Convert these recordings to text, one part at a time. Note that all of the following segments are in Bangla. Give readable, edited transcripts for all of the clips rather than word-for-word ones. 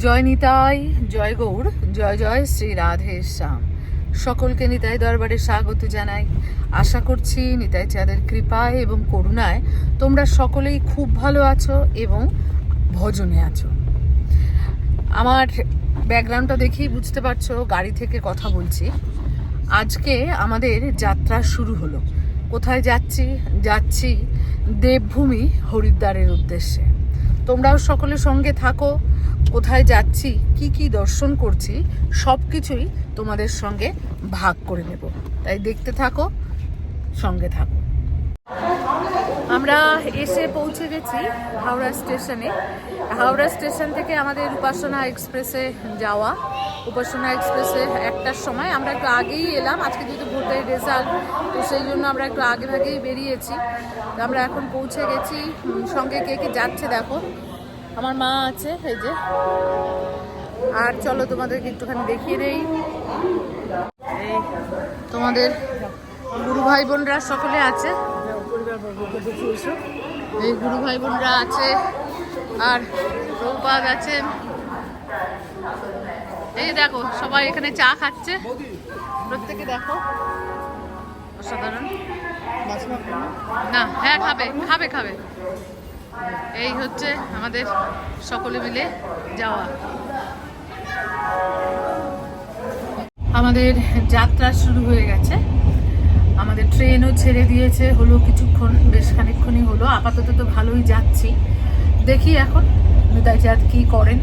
জয় নিতাই, জয় গৌর, জয় জয় শ্রী রাধে শ্যাম। সকলকে নিতাই দরবারে স্বাগত জানাই। আশা করছি নিতাই চাঁদের কৃপায় এবং করুণায় তোমরা সকলেই খুব ভালো আছো এবং ভজনে আছো। আমার ব্যাকগ্রাউন্ডটা দেখেই বুঝতে পারছো, গাড়ি থেকে কথা বলছি। আজকে আমাদের যাত্রা শুরু হলো। কোথায় যাচ্ছি দেবভূমি হরিদ্বারের উদ্দেশ্যে। তোমরাও সকলের সঙ্গে থাকো। কোথায় যাচ্ছি, কি কি দর্শন করছি, সব কিছুই তোমাদের সঙ্গে ভাগ করে নেব। তাই দেখতে থাকো, সঙ্গে থাকো। আমরা এসে পৌঁছে গেছি হাওড়া স্টেশনে। হাওড়া স্টেশন থেকে আমাদের উপাসনা এক্সপ্রেসে যাওয়া। উপাসনা এক্সপ্রেসে 1টার সময়, আমরা একটু আগেই এলাম। আজকে যেহেতু ভোটের রেজাল্ট, তো সেই জন্য আমরা একটু আগে ভাগেই বেরিয়েছি। তো আমরা এখন পৌঁছে গেছি। সঙ্গে কে কে যাচ্ছে দেখো। আমার মা আছে, এই যে। আর চলো তোমাদেরকে একটুখানি দেখিয়ে নেই। এই তোমাদের গুরু ভাই বোনরা সকলে আছে, এই গুরু ভাই বোনরা আছে, আর প্রভুপাদ আছেন। এই দেখো সবাই এখানে চা খাচ্ছে, প্রত্যেকে দেখো। অসাধারণ না, হ্যাঁ খাবে খাবে খাবে। এই হচ্ছে আমাদের সকলে মিলে যাওয়া। আমাদের যাত্রা শুরু হয়ে গেছে। আমাদের ট্রেনও ছেড়ে দিয়েছে, হলো কিছুক্ষণ, বেশ খানিকক্ষণই হলো। আপাতত তো ভালোই যাচ্ছি। দেখি এখন নিতাই চাঁদ কি করেন,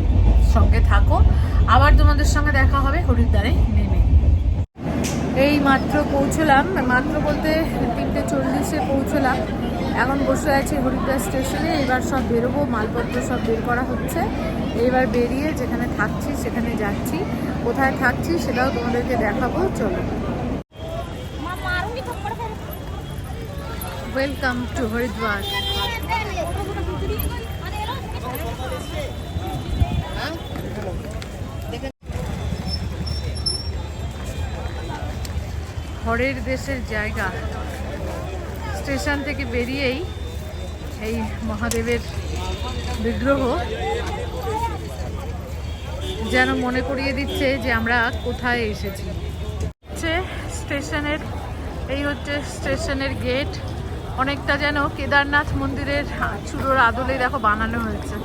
সঙ্গে থাকো। আবার তোমাদের সঙ্গে দেখা হবে হরিদ্বারে নেমে। এই মাত্র পৌঁছলাম, মাত্র বলতে 3:40-এ পৌঁছলাম। এখন বসে আছি হরিদ্বার স্টেশনে। এবার সব বেরোবো, মালপত্র সব বের করা হচ্ছে। এবার বেরিয়ে যেখানে থাকছি সেখানে যাচ্ছি। কোথায় থাকছি সেটাও তোমাদেরকে দেখাবো, চলো। Welcome to Haridwar. হরের দেশের জায়গা। স্টেশন থেকে বেরিয়েই এই মহাদেবের বিগ্রহ যেন মনে করিয়ে দিচ্ছে যে আমরা কোথায় এসেছি। স্টেশনের এই হচ্ছে স্টেশনের গেট। অনেকটা যেন কেদারনাথ মন্দিরের চূড়োর আদলে দেখো বানানো হয়েছে।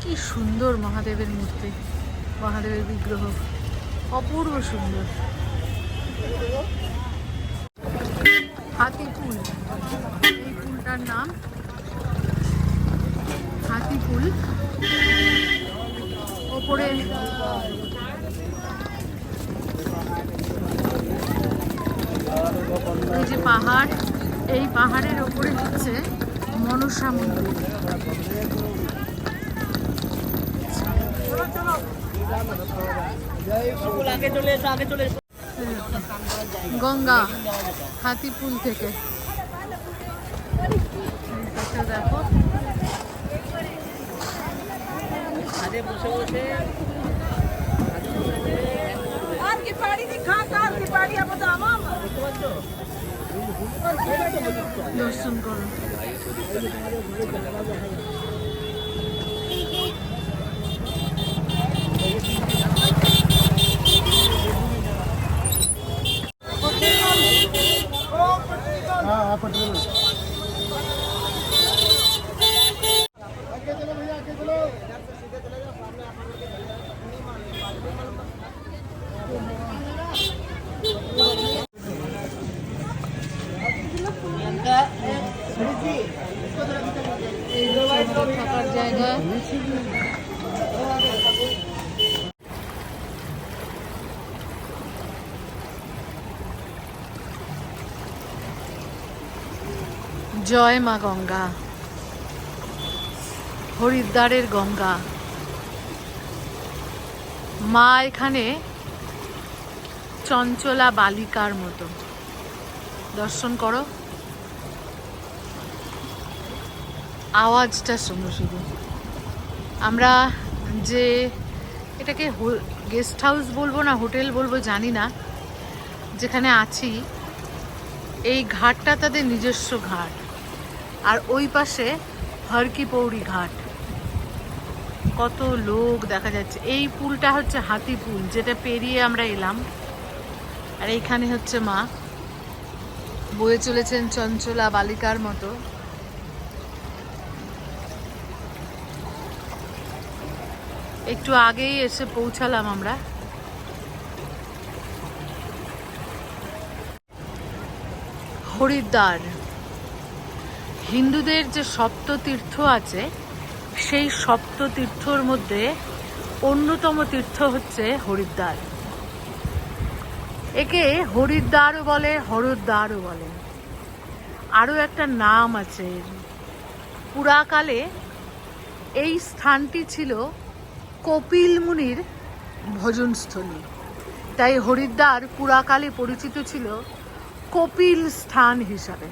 কি সুন্দর মহাদেবের মূর্তি, মহাদেবের বিগ্রহ, অপূর্ব সুন্দর। হাতি পুল, এই পুলটার নাম হাতি পুল। ওপরে এই যে পাহাড়, এই পাহাড়ের ওপরে হচ্ছে মনসা মন্দির। গঙ্গা হাতিপুল থেকে দেখো। দর্শন করো। থাকার জায়গা। জয় মা গঙ্গা, হরিদ্বারের গঙ্গা মা এখানে চঞ্চলা বালিকার মতো। দর্শন করো, আওয়াজটা শোনো শুধু। আমরা যে এটাকে গেস্ট হাউস বলবো না হোটেল বলবো জানি না, যেখানে আছি, এই ঘাটটা তাদের নিজস্ব ঘাট। আর ওই পাশে হর কি পৌড়ি ঘাট। কত লোক দেখা যাচ্ছে। এই পুলটা হচ্ছে হাতি পুল, যেটা পেরিয়ে আমরা এলাম। আর এইখানে হচ্ছে মা বয়ে চলেছেন চঞ্চলা বালিকার মতো। একটু আগেই এসে পৌঁছালাম আমরা। হরিদ্বার, হিন্দুদের যে সপ্ততীর্থ আছে সেই সপ্ততীর্থর মধ্যে অন্যতম তীর্থ হচ্ছে হরিদ্বার। একে হরিদ্বারও বলে, হরদ্বারও বলে। আরও একটা নাম আছে এর। পুরাকালে এই স্থানটি ছিল কপিল মুনির ভজনস্থলী, তাই হরিদ্বার পুরাকালে পরিচিত ছিল কপিল স্থান হিসাবে।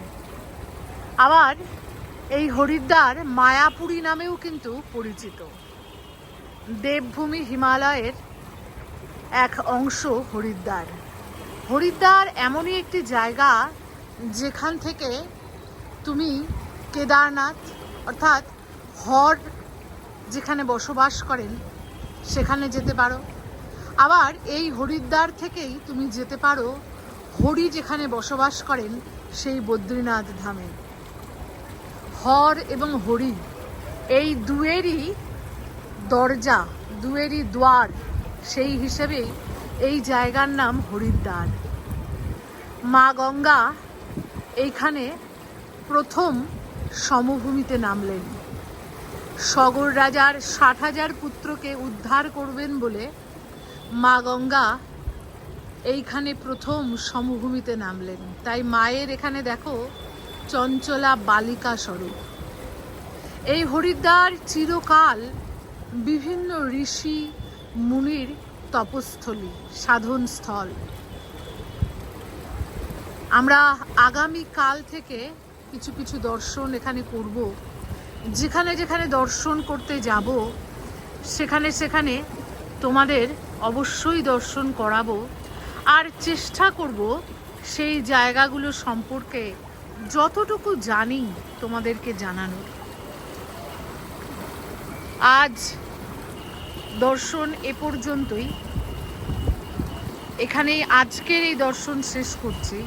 আবার এই হরিদ্বার মায়াপুরী নামেও কিন্তু পরিচিত। দেবভূমি হিমালয়ের এক অংশ হরিদ্বার। হরিদ্বার এমনই একটি জায়গা যেখান থেকে তুমি কেদারনাথ অর্থাৎ হর যেখানে বসবাস করেন সেখানে যেতে পারো। আবার এই হরিদ্বার থেকেই তুমি যেতে পারো হরি যেখানে বসবাস করেন সেই বদ্রীনাথ ধামে। হর এবং হরি এই দুয়েরই দরজা, দুয়েরই দ্বার, সেই হিসেবেই এই জায়গার নাম হরিদ্বার। মা গঙ্গা এইখানে প্রথম সমভূমিতে নামলেন। সগর রাজার 60,000 পুত্রকে উদ্ধার করবেন বলে মা গঙ্গা এইখানে প্রথম সমভূমিতে নামলেন। তাই মায়ের এখানে দেখো চঞ্চলা বালিকা স্বরূপ। এই হরিদ্বার চিরকাল বিভিন্ন ঋষি মুনির তপস্থলী, সাধন স্থল। আমরা আগামী কাল থেকে কিছু কিছু দর্শন এখানে করব। যেখানে যেখানে দর্শন করতে যাব সেখানে সেখানে তোমাদের অবশ্যই দর্শন করাবো। আর চেষ্টা করব সেই জায়গাগুলো সম্পর্কে যতটুকু জানি তোমাদেরকে জানানোর। আজ দর্শন এ পর্যন্তই। এখানেই আজকের এই দর্শন শেষ করছি।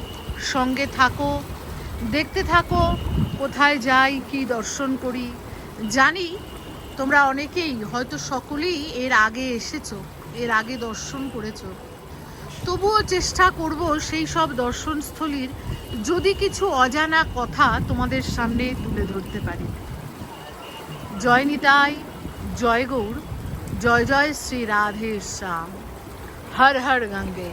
সঙ্গে থাকো, দেখতে থাকো কোথায় যাই, কি দর্শন করি। জানি তোমরা অনেকেই, হয়তো সকলেই এর আগে এসেছো, এর আগে দর্শন করেছো। তবুও চেষ্টা করব সেই সব দর্শনস্থলীর যদি কিছু অজানা কথা তোমাদের সামনে তুলে ধরতে পারি। জয় নিতাই, জয় গৌর, জয় জয় শ্রী রাধে শ্যাম। হর হর গঙ্গে।